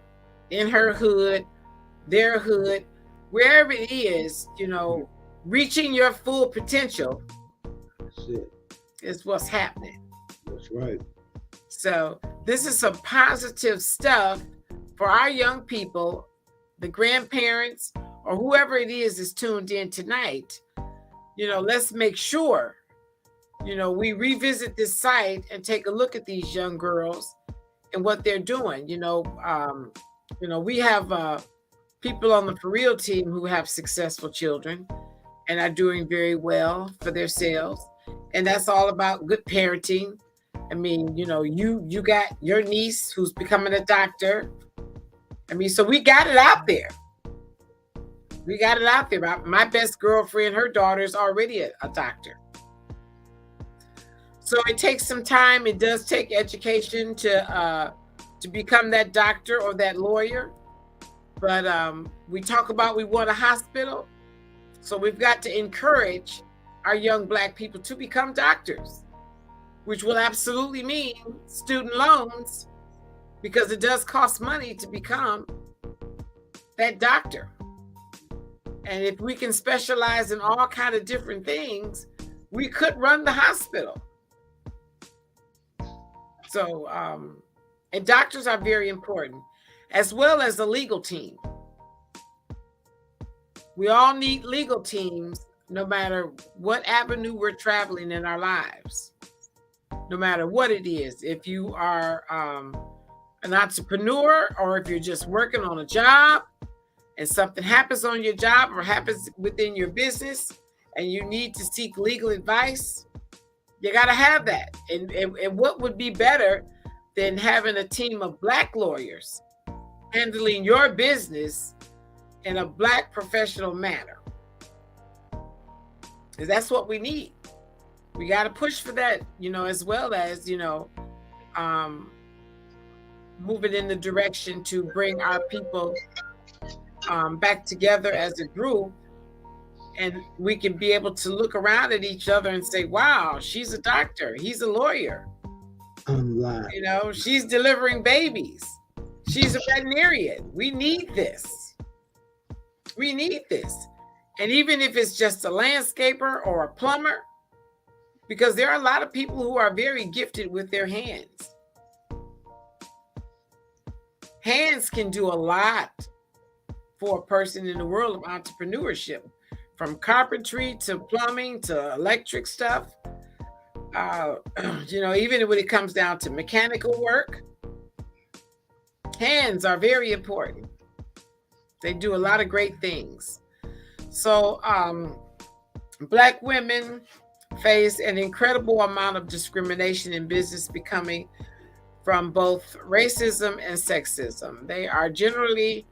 in her hood, their hood, wherever it is, you know, reaching your full potential is what's happening. That's right. So this is some positive stuff for our young people, the grandparents, or whoever it is tuned in tonight. You know, let's make sure, you know, we revisit this site and take a look at these young girls and what they're doing. You know, we have people on the For Real team who have successful children and are doing very well for themselves. And that's all about good parenting. I mean, you know, you got your niece who's becoming a doctor. I mean, so we got it out there. We got it out there. My best girlfriend, her daughter is already a doctor. So it takes some time. It does take education to become that doctor or that lawyer. But we talk about we want a hospital. So we've got to encourage our young Black people to become doctors, which will absolutely mean student loans, because it does cost money to become that doctor. And if we can specialize in all kind of different things, we could run the hospital. So, and doctors are very important, as well as a legal team. We all need legal teams, no matter what avenue we're traveling in our lives, no matter what it is. If you are an entrepreneur, or if you're just working on a job and something happens on your job or happens within your business and you need to seek legal advice, you got to have that. And what would be better than having a team of Black lawyers handling your business in a Black professional manner? Because that's what we need. We got to push for that, as well as, moving in the direction to bring our people back together as a group. And we can be able to look around at each other and say, wow, she's a doctor, he's a lawyer. She's delivering babies. She's a veterinarian. We need this. We need this. And even if it's just a landscaper or a plumber, because there are a lot of people who are very gifted with their hands. Hands can do a lot for a person in the world of entrepreneurship, from carpentry to plumbing to electric stuff. Even when it comes down to mechanical work, hands are very important. They do a lot of great things. So Black women face an incredible amount of discrimination in business, becoming from both racism and sexism. They are generally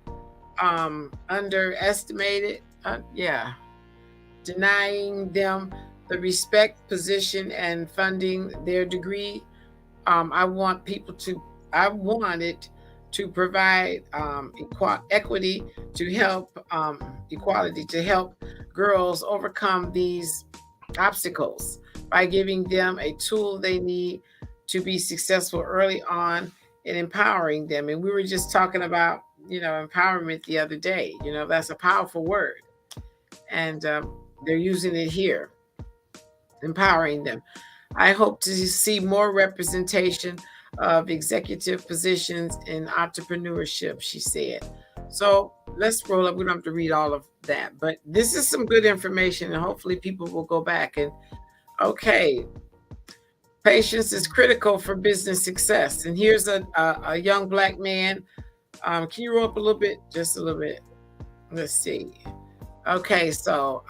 underestimated, denying them the respect, position, and funding their degree. I wanted to provide equity to help equality to help girls overcome these obstacles by giving them a tool they need to be successful early on and empowering them. And we were just talking about, empowerment the other day. That's a powerful word. And they're using it here, empowering them. I hope to see more representation of executive positions in entrepreneurship, she said. So let's roll up. We don't have to read all of that, but this is some good information, and hopefully people will go back and, okay, patience is critical for business success. And here's a young Black man. Can you roll up a little bit? Just a little bit. Let's see. Okay, so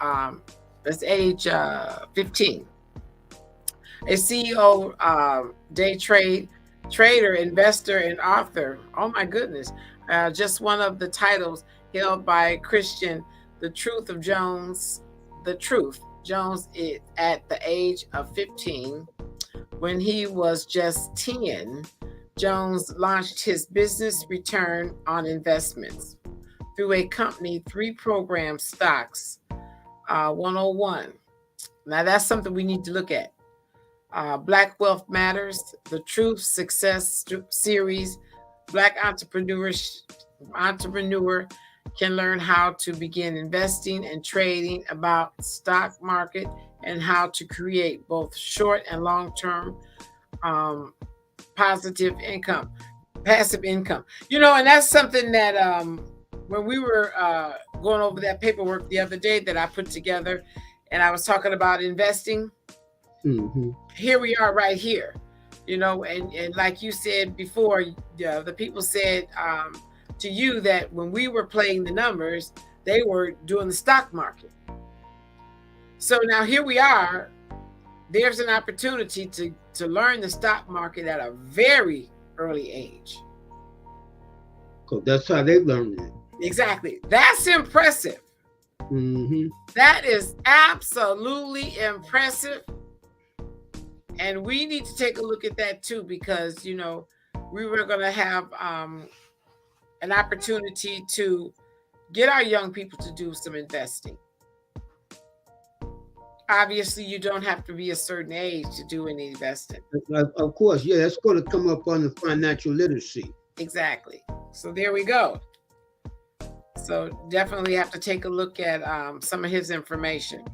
that's age 15. A CEO, day trader, investor, and author. Oh my goodness. Just one of the titles held by Christian, The Truth Jones is at the age of 15. When he was just 10, Jones launched his business return on investments through a company, 3 program stocks, 101. Now that's something we need to look at. Black Wealth Matters, The Truth Success Series. Black entrepreneur can learn how to begin investing and trading about stock market and how to create both short and long-term passive income. And that's something that when we were going over that paperwork the other day that I put together, and I was talking about investing. Mm-hmm. Here we are right here, and like you said before, the people said to you that when we were playing the numbers, they were doing the stock market. So now here we are. There's an opportunity to learn the stock market at a very early age. So that's how they learned it. Exactly. That's impressive. Mm-hmm. That is absolutely impressive. And we need to take a look at that too, because, you know, we were going to have an opportunity to get our young people to do some investing. Obviously, you don't have to be a certain age to do any investing. Of course, yeah, that's going to come up on the financial literacy. Exactly. So there we go. So definitely have to take a look at some of his information.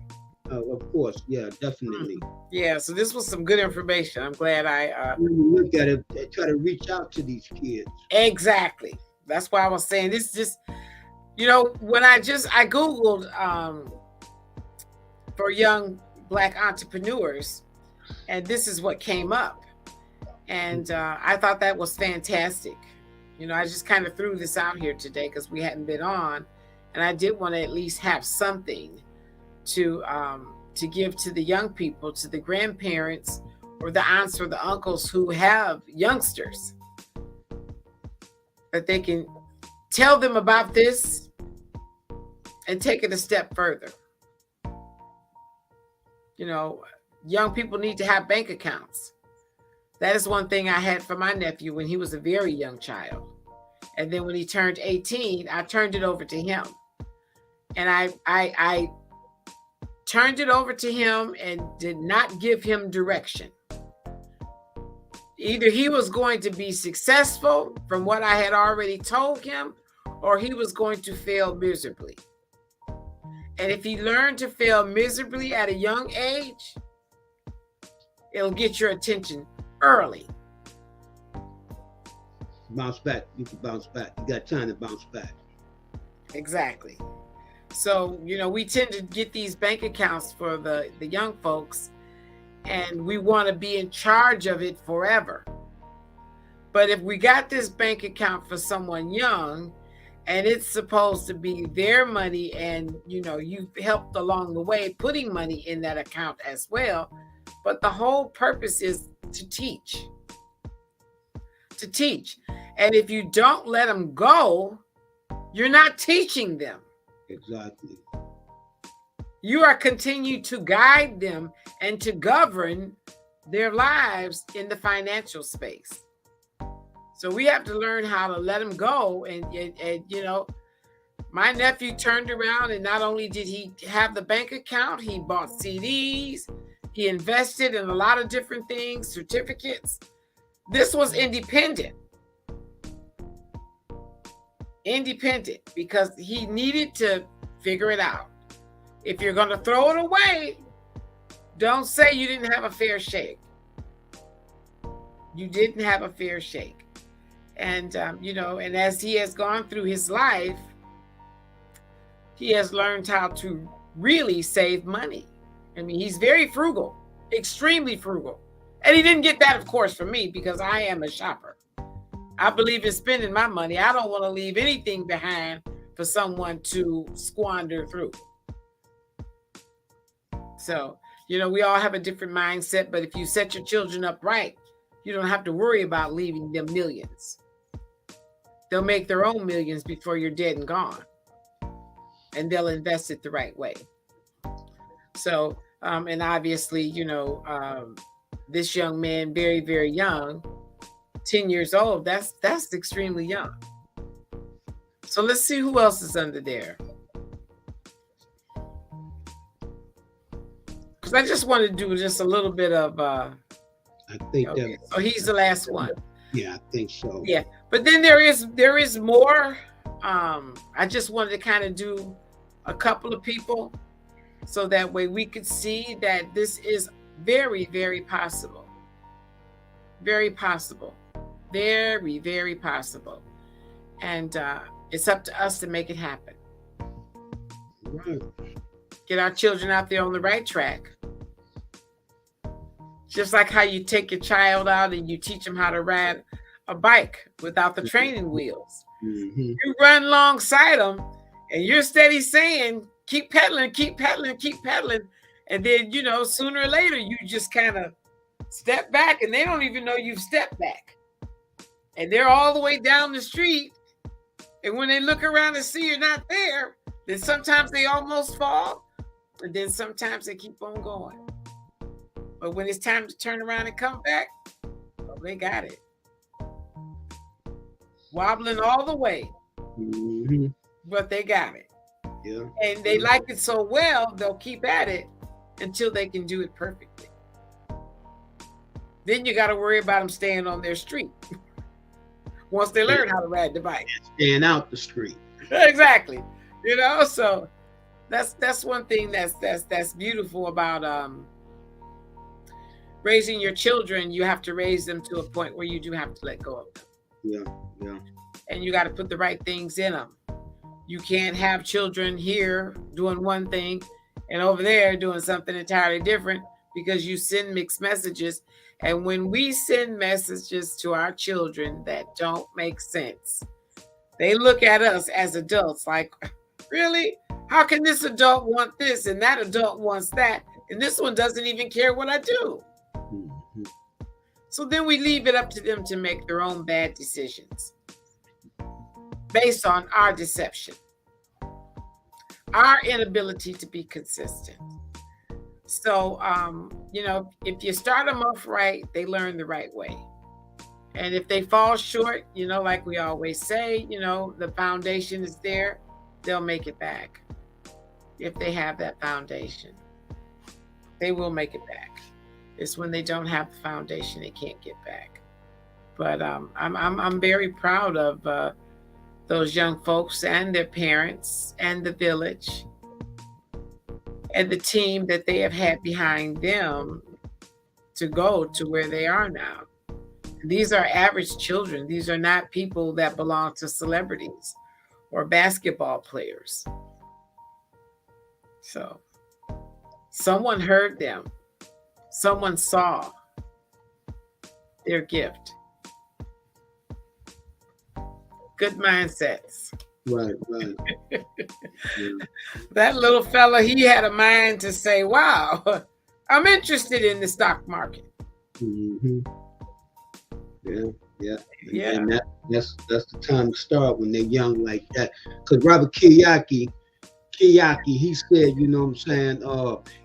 Of course, yeah, definitely. Yeah, so this was some good information. I'm glad I when you look at it, try to reach out to these kids. Exactly. That's why I was saying this. Just, you know, when I Googled for young Black entrepreneurs, and this is what came up, and I thought that was fantastic. You know, I just kind of threw this out here today because we hadn't been on, and I did want to at least have something to give to the young people, to the grandparents or the aunts or the uncles who have youngsters, that they can tell them about this and take it a step further. You know, young people need to have bank accounts. That is one thing I had for my nephew when he was a very young child. And then when he turned 18, I turned it over to him. And I turned it over to him and did not give him direction. Either he was going to be successful from what I had already told him, or he was going to fail miserably. And if he learned to fail miserably at a young age, it'll get your attention early. Bounce back. You can bounce back. You got time to bounce back. Exactly. So, you know, we tend to get these bank accounts for the young folks, and we want to be in charge of it forever. But if we got this bank account for someone young, and it's supposed to be their money, and, you know, you helped along the way putting money in that account as well. But the whole purpose is to teach. To teach. And if you don't let them go, you're not teaching them. Exactly. You are continuing to guide them and to govern their lives in the financial space. So we have to learn how to let them go. And you know, my nephew turned around, and not only did he have the bank account, he bought CDs, he invested in a lot of different things, certificates. This was independent. Independent, because he needed to figure it out. If you're going to throw it away, don't say you didn't have a fair shake. You didn't have a fair shake. And, you know, and as he has gone through his life, he has learned how to really save money. I mean, he's very frugal, extremely frugal. And he didn't get that, of course, from me, because I am a shopper. I believe in spending my money. I don't want to leave anything behind for someone to squander through. So, you know, we all have a different mindset, but if you set your children up right, you don't have to worry about leaving them millions. They'll make their own millions before you're dead and gone. And they'll invest it the right way. So, and obviously, you know, this young man, very, very young, 10 years old, that's extremely young. So let's see who else is under there. Because I just want to do just a little bit of I think okay. So he's the last one. Yeah, I think so. Yeah. But then there is more. I just wanted to kind of do a couple of people so that way we could see that this is very, very possible. Very possible. Very, very possible. And it's up to us to make it happen. Right. Get our children out there on the right track. Just like how you take your child out and you teach them how to ride a bike without the training wheels. Mm-hmm. You run alongside them and you're steady saying, keep pedaling, keep pedaling, keep pedaling. And then, you know, sooner or later, you just kind of step back and they don't even know you've stepped back. And they're all the way down the street. And when they look around and see you're not there, Then sometimes they almost fall, and then sometimes they keep on going. But when it's time to turn around and come back, well, they got it. Wobbling all the way, but they got it. Yeah. And they like it so well, they'll keep at it until they can do it perfectly. Then you got to worry about them staying on their street once they learn how to ride the bike. Staying out the street. Exactly. You know, so that's one thing that's beautiful about raising your children. You have to raise them to a point where you do have to let go of them. Yeah. And you got to put the right things in them. You can't have children here doing one thing and over there doing something entirely different, because you send mixed messages. And when we send messages to our children that don't make sense, they look at us as adults like, really? How can this adult want this and that adult wants that, and this one doesn't even care what I do? Mm-hmm. So then we leave it up to them to make their own bad decisions based on our deception, our inability to be consistent. So, if you start them off right, they learn the right way. And if they fall short, like we always say, the foundation is there, they'll make it back. If they have that foundation, they will make it back. It's when they don't have the foundation, they can't get back. But I'm very proud of those young folks and their parents and the village and the team that they have had behind them to go to where they are now. These are average children. These are not people that belong to celebrities or basketball players. So someone heard them. Someone saw their gift. Good mindsets. Right. Yeah. That little fella, he had a mind to say, wow, I'm interested in the stock market. Mm-hmm. Yeah. Yeah. And that's the time to start when they're young like that. Because Robert Kiyosaki, he said, you know what I'm saying,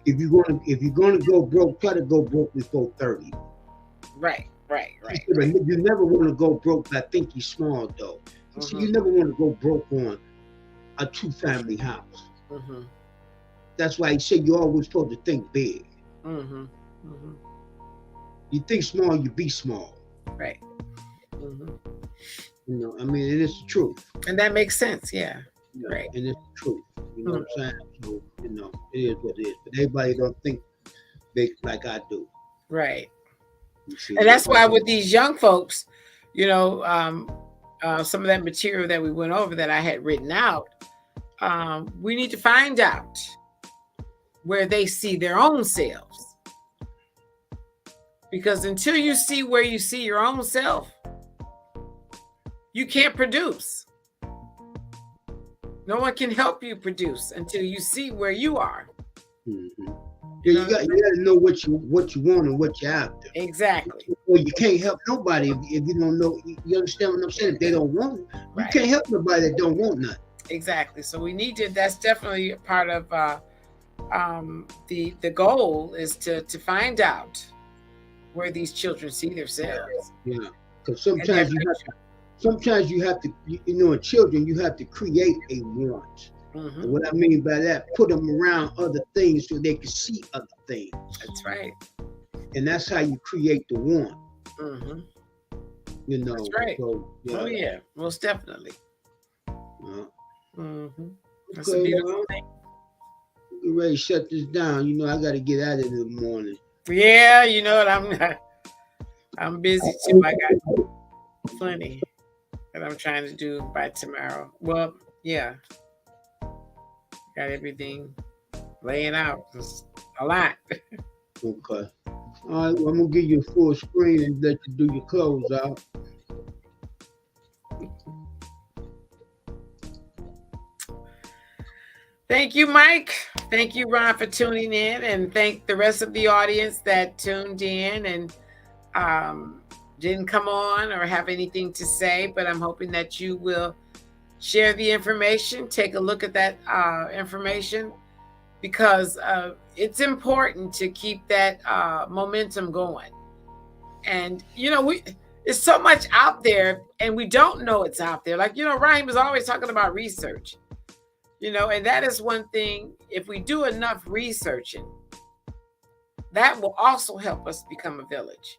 if you're gonna go broke, try to go broke before 30. Right. You never want to go broke by thinking small though. So you never want to go broke on a 2-family house. Mm-hmm. That's why he said you're always supposed to think big. Mm-hmm. Mm-hmm. You think small, you be small. Right. Mm-hmm. And it's the truth. And that makes sense, yeah. Right. And it's the truth. You know what I'm saying? So, it is what it is. But everybody don't think big like I do. Right. And that's why with these young folks, some of that material that we went over that I had written out, we need to find out where they see their own selves. Because until you see where you see your own self, you can't produce. No one can help you produce until you see where you are. Mm-hmm. Yeah, you got to know what you want and what you're after. Exactly. Well, you can't help nobody if you don't know. You understand what I'm saying? If they don't want it, you can't help nobody that don't want nothing. Exactly. So we need to. That's definitely a part of the goal is to find out where these children see themselves. Yeah, because sometimes you have to. In children, you have to create a want. Mm-hmm. And what I mean by that, put them around other things so they can see other things. That's right. And that's how you create the want. Mm-hmm. That's right. So, yeah. Oh yeah, most definitely. Yeah. Mm-hmm. That's a beautiful thing. Get ready to shut this down. I got to get out of it in the morning. Yeah, I'm busy too. I got plenty that I'm trying to do by tomorrow. Well, yeah. Got everything laying out. It's a lot. Okay. All right, well, I'm going to give you a full screen and let you do your close out. Thank you, Mike. Thank you, Ron, for tuning in, and thank the rest of the audience that tuned in and didn't come on or have anything to say, but I'm hoping that you will share the information, take a look at that information, because it's important to keep that momentum going. And there's so much out there, and we don't know it's out there. Like, Raheem is always talking about research, and that is one thing. If we do enough researching, that will also help us become a village.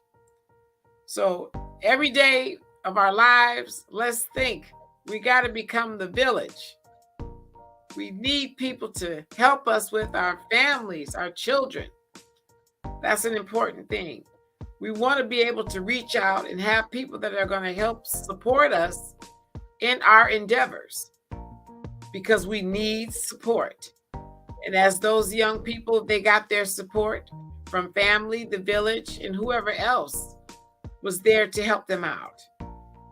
So every day of our lives, let's think, we got to become the village. We need people to help us with our families, our children. That's an important thing. We want to be able to reach out and have people that are going to help support us in our endeavors, because we need support. And as those young people, they got their support from family, the village, and whoever else was there to help them out.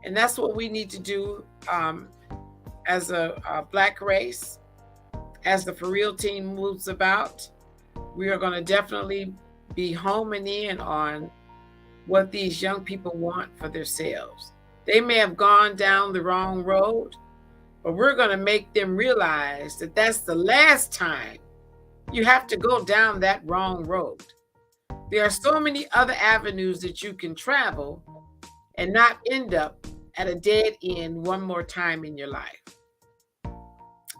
And that's what we need to do as a Black race. As the For Real team moves about, we are going to definitely be homing in on what these young people want for themselves. They may have gone down the wrong road, but we're going to make them realize that that's the last time you have to go down that wrong road. There are so many other avenues that you can travel and not end up at a dead end one more time in your life.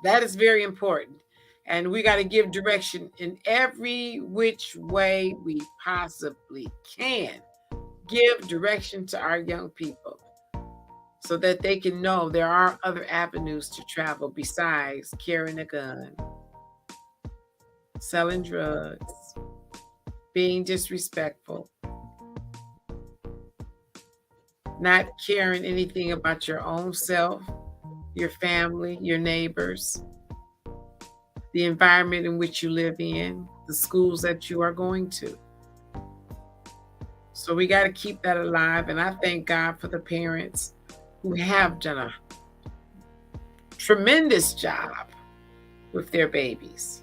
That is very important. And we got to give direction in every which way we possibly can. Give direction to our young people so that they can know there are other avenues to travel besides carrying a gun, selling drugs, being disrespectful, not caring anything about your own self, your family, your neighbors, the environment in which you live in, the schools that you are going to. So we got to keep that alive. And I thank God for the parents who have done a tremendous job with their babies,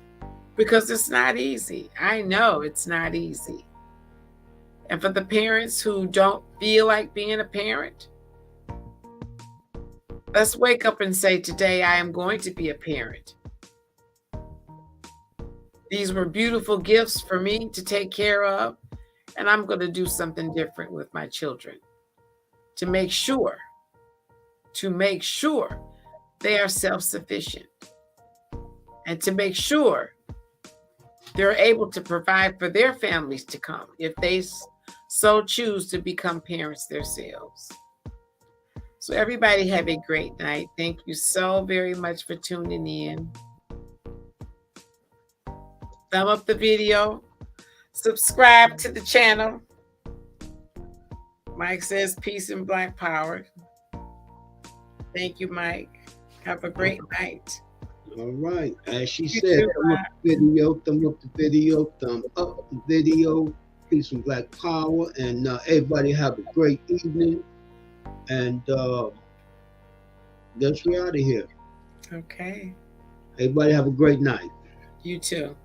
because it's not easy. I know it's not easy. And for the parents who don't feel like being a parent, let's wake up and say, today I am going to be a parent. These were beautiful gifts for me to take care of, and I'm going to do something different with my children to make sure they are self-sufficient, and to make sure they're able to provide for their families to come if they so choose to become parents themselves. So everybody have a great night. Thank you so very much for tuning in. Thumb up the video. Subscribe to the channel. Mike says peace and Black power. Thank you, Mike. Have a great night. All right. As she said, thumb up the video, thumb up the video, thumb up the video. Peace and Black power. And everybody have a great evening. And guess we're out of here. Okay. Everybody have a great night. You too.